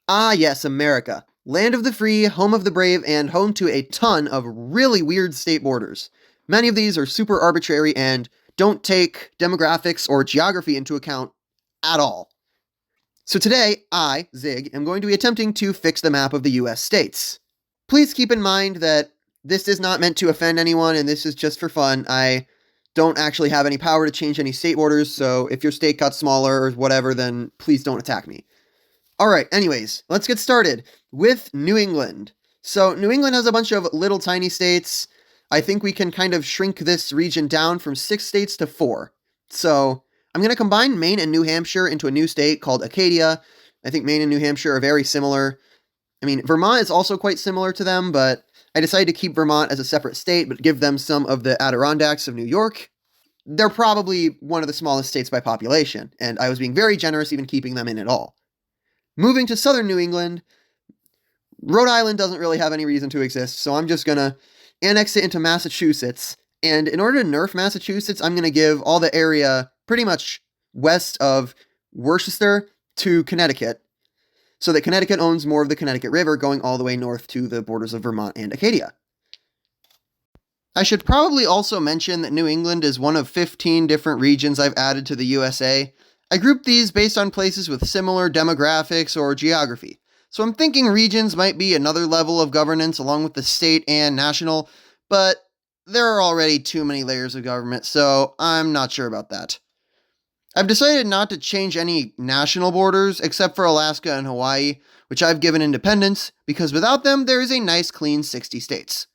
Ah, yes, America. Land of the free, home of the brave, and home to a ton of really weird state borders. Many of these are super arbitrary and don't take demographics or geography into account at all. So today, I, Zig, am going to be attempting to fix the map of the US states. Please keep in mind that this is not meant to offend anyone and this is just for fun. I don't actually have any power to change any state borders, so if your state got smaller or whatever, then please don't attack me. Alright, anyways, let's get started with New England. So, New England has a bunch of little tiny states. I think we can kind of shrink this region down from 6 states to 4. So, I'm going to combine Maine and New Hampshire into a new state called Acadia. I think Maine and New Hampshire are very similar. I mean, Vermont is also quite similar to them, but I decided to keep Vermont as a separate state, but give them some of the Adirondacks of New York. They're probably one of the smallest states by population, and I was being very generous even keeping them in at all. Moving to southern New England, Rhode Island doesn't really have any reason to exist, so I'm just going to annex it into Massachusetts. And in order to nerf Massachusetts, I'm going to give all the area pretty much west of Worcester to Connecticut, so that Connecticut owns more of the Connecticut River going all the way north to the borders of Vermont and Acadia. I should probably also mention that New England is one of 15 different regions I've added to the USA. I grouped these based on places with similar demographics or geography. So I'm thinking regions might be another level of governance along with the state and national, but there are already too many layers of government, so I'm not sure about that. I've decided not to change any national borders except for Alaska and Hawaii, which I've given independence, because without them there is a nice clean 60 states.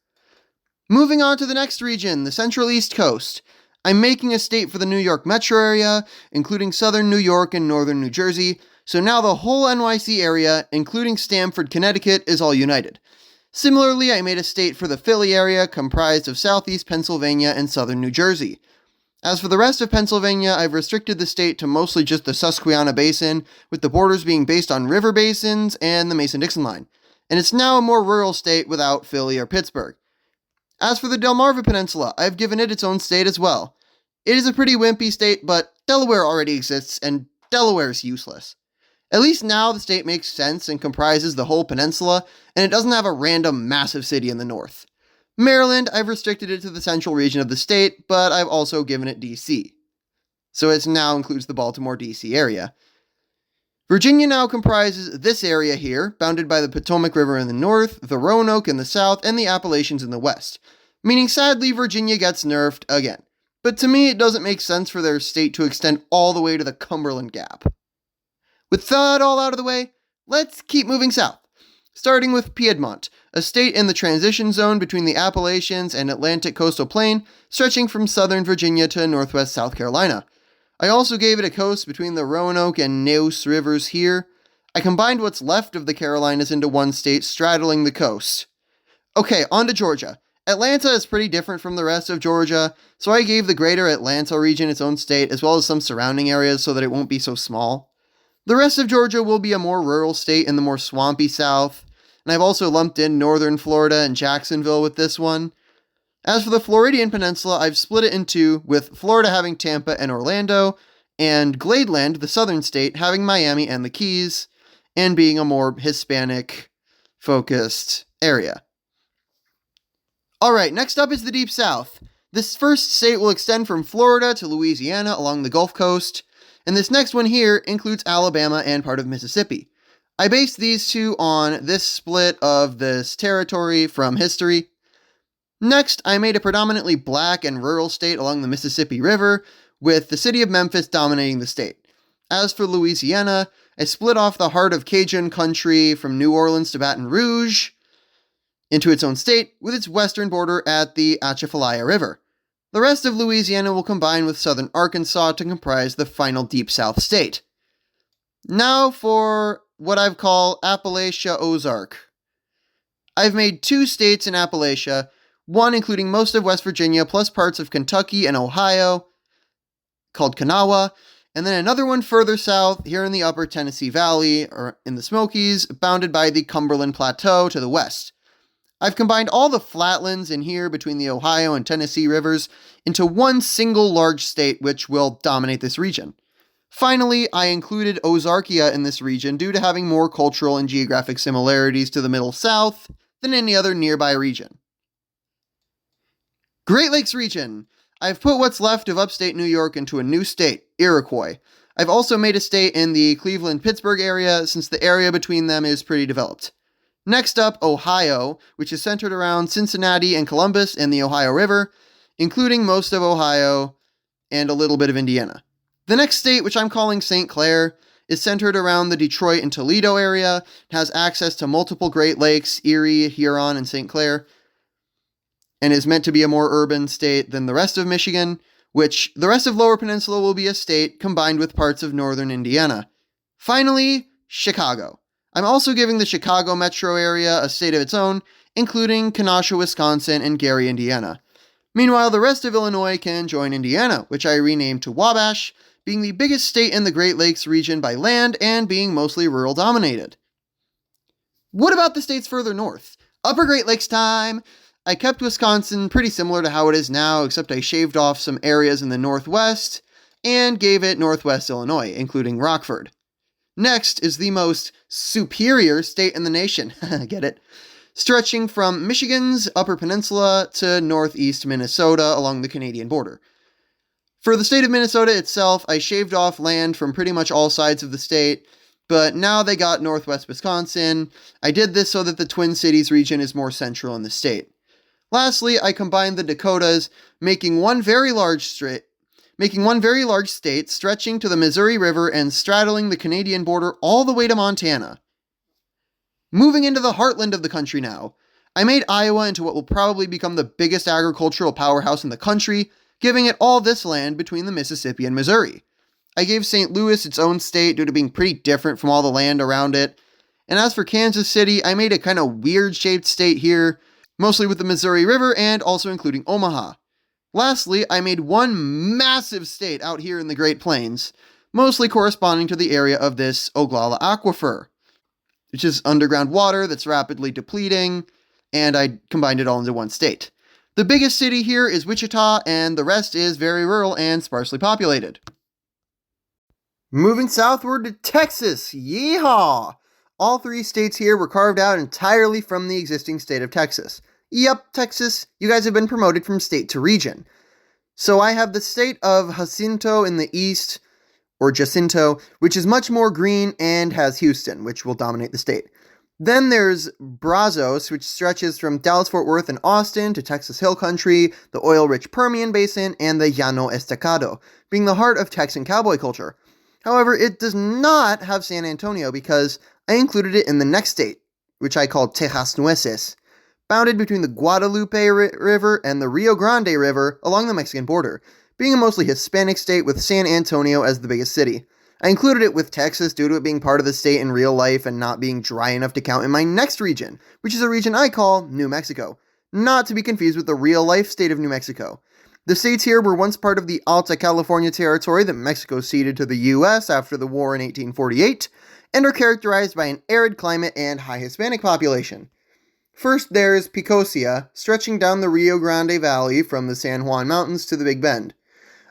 Moving on to the next region, the Central East Coast. I'm making a state for the New York metro area, including southern New York and northern New Jersey, so now the whole NYC area, including Stamford, Connecticut, is all united. Similarly, I made a state for the Philly area, comprised of southeast Pennsylvania and southern New Jersey. As for the rest of Pennsylvania, I've restricted the state to mostly just the Susquehanna Basin, with the borders being based on river basins and the Mason-Dixon line. And it's now a more rural state without Philly or Pittsburgh. As for the Delmarva Peninsula, I've given it its own state as well. It is a pretty wimpy state, but Delaware already exists, and Delaware is useless. At least now the state makes sense and comprises the whole peninsula, and it doesn't have a random massive city in the north. Maryland, I've restricted it to the central region of the state, but I've also given it DC. So it now includes the Baltimore, DC area. Virginia now comprises this area here, bounded by the Potomac River in the north, the Roanoke in the south, and the Appalachians in the west. Meaning, sadly, Virginia gets nerfed again. But to me, it doesn't make sense for their state to extend all the way to the Cumberland Gap. With that all out of the way, let's keep moving south. Starting with Piedmont, a state in the transition zone between the Appalachians and Atlantic coastal plain, stretching from southern Virginia to northwest South Carolina. I also gave it a coast between the Roanoke and Neuse rivers here. I combined what's left of the Carolinas into one state straddling the coast. Okay, on to Georgia. Atlanta is pretty different from the rest of Georgia, so I gave the greater Atlanta region its own state as well as some surrounding areas so that it won't be so small. The rest of Georgia will be a more rural state in the more swampy south, and I've also lumped in northern Florida and Jacksonville with this one. As for the Floridian Peninsula, I've split it in two, with Florida having Tampa and Orlando, and Gladeland, the southern state, having Miami and the Keys, and being a more Hispanic-focused area. Alright, next up is the Deep South. This first state will extend from Florida to Louisiana along the Gulf Coast, and this next one here includes Alabama and part of Mississippi. I based these two on this split of this territory from history. Next, I made a predominantly black and rural state along the Mississippi River, with the city of Memphis dominating the state. As for Louisiana, I split off the heart of Cajun country from New Orleans to Baton Rouge into its own state, with its western border at the Atchafalaya River. The rest of Louisiana will combine with southern Arkansas to comprise the final Deep South state. Now for what I've called Appalachia-Ozark. I've made two states in Appalachia, one including most of West Virginia plus parts of Kentucky and Ohio, called Kanawha, and then another one further south, here in the upper Tennessee Valley, or in the Smokies, bounded by the Cumberland Plateau to the west. I've combined all the flatlands in here between the Ohio and Tennessee rivers into one single large state which will dominate this region. Finally, I included Ozarkia in this region due to having more cultural and geographic similarities to the Middle South than any other nearby region. Great Lakes region. I've put what's left of upstate New York into a new state, Iroquois. I've also made a state in the Cleveland-Pittsburgh area since the area between them is pretty developed. Next up, Ohio, which is centered around Cincinnati and Columbus and the Ohio River, including most of Ohio and a little bit of Indiana. The next state, which I'm calling St. Clair, is centered around the Detroit and Toledo area, has access to multiple Great Lakes, Erie, Huron, and St. Clair, and is meant to be a more urban state than the rest of Michigan, which the rest of Lower Peninsula will be a state combined with parts of northern Indiana. Finally, Chicago. I'm also giving the Chicago metro area a state of its own, including Kenosha, Wisconsin, and Gary, Indiana. Meanwhile, the rest of Illinois can join Indiana, which I renamed to Wabash, being the biggest state in the Great Lakes region by land and being mostly rural dominated. What about the states further north? Upper Great Lakes time! I kept Wisconsin pretty similar to how it is now, except I shaved off some areas in the northwest and gave it Northwest Illinois, including Rockford. Next is the most superior state in the nation, get it? Stretching from Michigan's Upper Peninsula to northeast Minnesota along the Canadian border. For the state of Minnesota itself, I shaved off land from pretty much all sides of the state, but now they got northwest Wisconsin. I did this so that the Twin Cities region is more central in the state. Lastly, I combined the Dakotas, making one very large state stretching to the Missouri River and straddling the Canadian border all the way to Montana. Moving into the heartland of the country now, I made Iowa into what will probably become the biggest agricultural powerhouse in the country, giving it all this land between the Mississippi and Missouri. I gave St. Louis its own state due to being pretty different from all the land around it. And as for Kansas City, I made a kind of weird-shaped state here, mostly with the Missouri River and also including Omaha. Lastly, I made one massive state out here in the Great Plains, mostly corresponding to the area of this Oglala Aquifer, which is underground water that's rapidly depleting, and I combined it all into one state. The biggest city here is Wichita, and the rest is very rural and sparsely populated. Moving southward to Texas, yeehaw! All three states here were carved out entirely from the existing state of Texas. Yep, Texas, you guys have been promoted from state to region. So I have the state of Jacinto in the east, or Jacinto, which is much more green and has Houston, which will dominate the state. Then there's Brazos, which stretches from Dallas-Fort Worth and Austin to Texas Hill Country, the oil-rich Permian Basin, and the Llano Estacado, being the heart of Texan cowboy culture. However, it does not have San Antonio because I included it in the next state, which I called Tejas Nueces, bounded between the Guadalupe River and the Rio Grande River along the Mexican border, being a mostly Hispanic state with San Antonio as the biggest city. I included it with Texas due to it being part of the state in real life and not being dry enough to count in my next region, which is a region I call New Mexico, not to be confused with the real-life state of New Mexico. The states here were once part of the Alta California territory that Mexico ceded to the U.S. after the war in 1848, and are characterized by an arid climate and high Hispanic population. First, there's Picosia, stretching down the Rio Grande Valley from the San Juan Mountains to the Big Bend.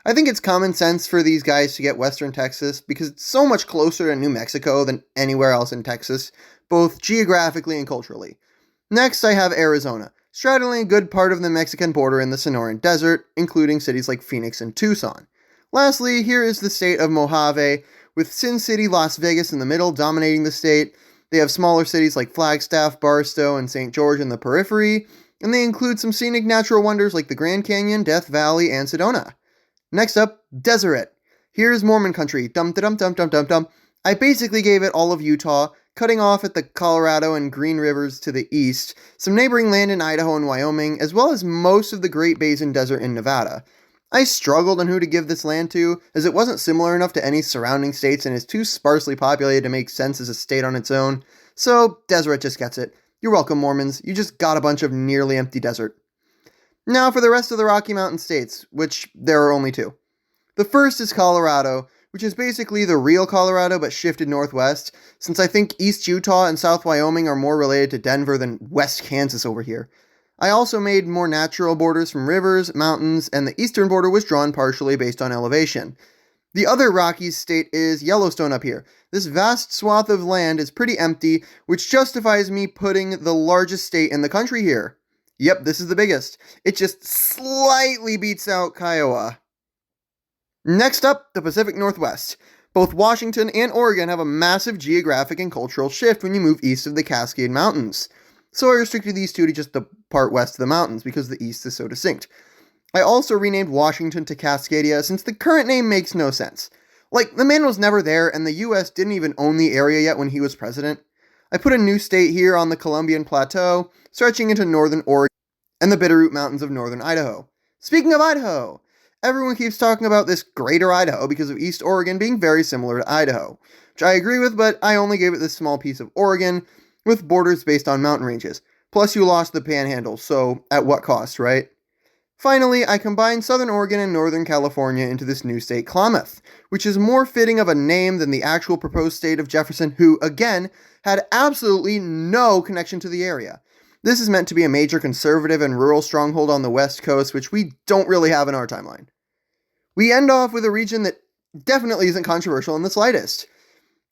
I think it's common sense for these guys to get Western Texas because it's so much closer to New Mexico than anywhere else in Texas, both geographically and culturally. Next, I have Arizona, straddling a good part of the Mexican border in the Sonoran Desert, including cities like Phoenix and Tucson. Lastly, here is the state of Mojave, with Sin City, Las Vegas in the middle dominating the state. They have smaller cities like Flagstaff, Barstow, and St. George in the periphery, and they include some scenic natural wonders like the Grand Canyon, Death Valley, and Sedona. Next up, Deseret. Here's Mormon country, dum-da-dum-dum-dum-dum-dum. I basically gave it all of Utah, cutting off at the Colorado and Green Rivers to the east, some neighboring land in Idaho and Wyoming, as well as most of the Great Basin Desert in Nevada. I struggled on who to give this land to, as it wasn't similar enough to any surrounding states and is too sparsely populated to make sense as a state on its own, so Deseret just gets it. You're welcome, Mormons, you just got a bunch of nearly empty desert. Now for the rest of the Rocky Mountain states, which there are only two. The first is Colorado, which is basically the real Colorado but shifted northwest, since I think East Utah and South Wyoming are more related to Denver than West Kansas over here. I also made more natural borders from rivers, mountains, and the eastern border was drawn partially based on elevation. The other Rockies state is Yellowstone up here. This vast swath of land is pretty empty, which justifies me putting the largest state in the country here. Yep, this is the biggest. It just slightly beats out Kiowa. Next up, the Pacific Northwest. Both Washington and Oregon have a massive geographic and cultural shift when you move east of the Cascade Mountains. So I restricted these two to just the part west of the mountains because the east is so distinct. I also renamed Washington to Cascadia since the current name makes no sense. Like, the man was never there and the US didn't even own the area yet when he was president. I put a new state here on the Columbian Plateau, stretching into northern Oregon and the Bitterroot Mountains of northern Idaho. Speaking of Idaho, everyone keeps talking about this greater Idaho because of East Oregon being very similar to Idaho, which I agree with, but I only gave it this small piece of Oregon with borders based on mountain ranges. Plus you lost the panhandle, so at what cost, right? Finally, I combined Southern Oregon and Northern California into this new state, Klamath, which is more fitting of a name than the actual proposed state of Jefferson, who, again, had absolutely no connection to the area. This is meant to be a major conservative and rural stronghold on the West Coast, which we don't really have in our timeline. We end off with a region that definitely isn't controversial in the slightest.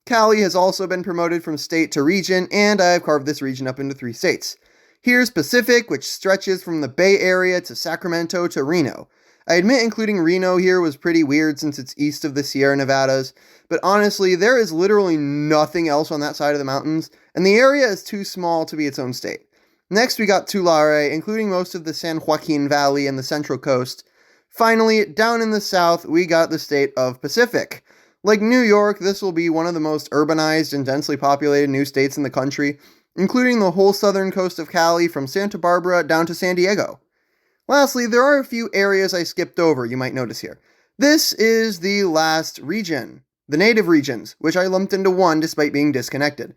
Cali has also been promoted from state to region, and I have carved this region up into 3 states. Here's Pacific, which stretches from the Bay Area to Sacramento to Reno. I admit including Reno here was pretty weird since it's east of the Sierra Nevadas, but honestly, there is literally nothing else on that side of the mountains, and the area is too small to be its own state. Next, we got Tulare, including most of the San Joaquin Valley and the Central Coast. Finally, down in the south, we got the state of Pacific. Like New York, this will be one of the most urbanized and densely populated new states in the country, including the whole southern coast of Cali from Santa Barbara down to San Diego. Lastly, there are a few areas I skipped over you might notice here. This is the last region, the native regions, which I lumped into one despite being disconnected.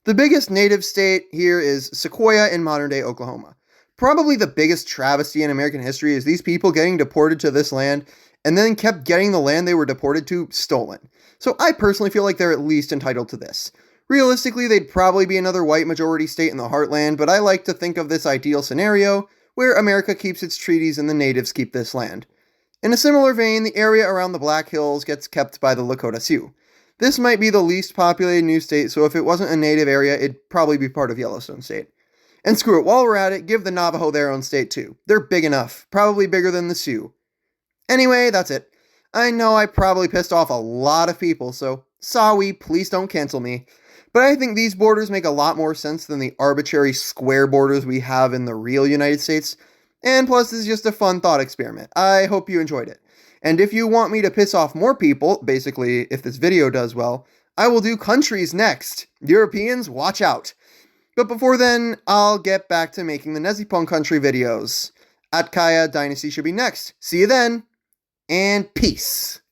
The biggest native state here is Sequoia in modern-day Oklahoma. Probably the biggest travesty in American history is these people getting deported to this land and then kept getting the land they were deported to stolen. So I personally feel like they're at least entitled to this. Realistically, they'd probably be another white majority state in the heartland, but I like to think of this ideal scenario where America keeps its treaties and the natives keep this land. In a similar vein, the area around the Black Hills gets kept by the Lakota Sioux. This might be the least populated new state, so if it wasn't a native area, it'd probably be part of Yellowstone State. And screw it, while we're at it, give the Navajo their own state too. They're big enough, probably bigger than the Sioux. Anyway, that's it. I know I probably pissed off a lot of people, so sorry, please don't cancel me. But I think these borders make a lot more sense than the arbitrary square borders we have in the real United States. And plus, this is just a fun thought experiment. I hope you enjoyed it. And if you want me to piss off more people, basically, if this video does well, I will do countries next. Europeans, watch out. But before then, I'll get back to making the Nezipon country videos. Atkaya Dynasty should be next. See you then, and peace.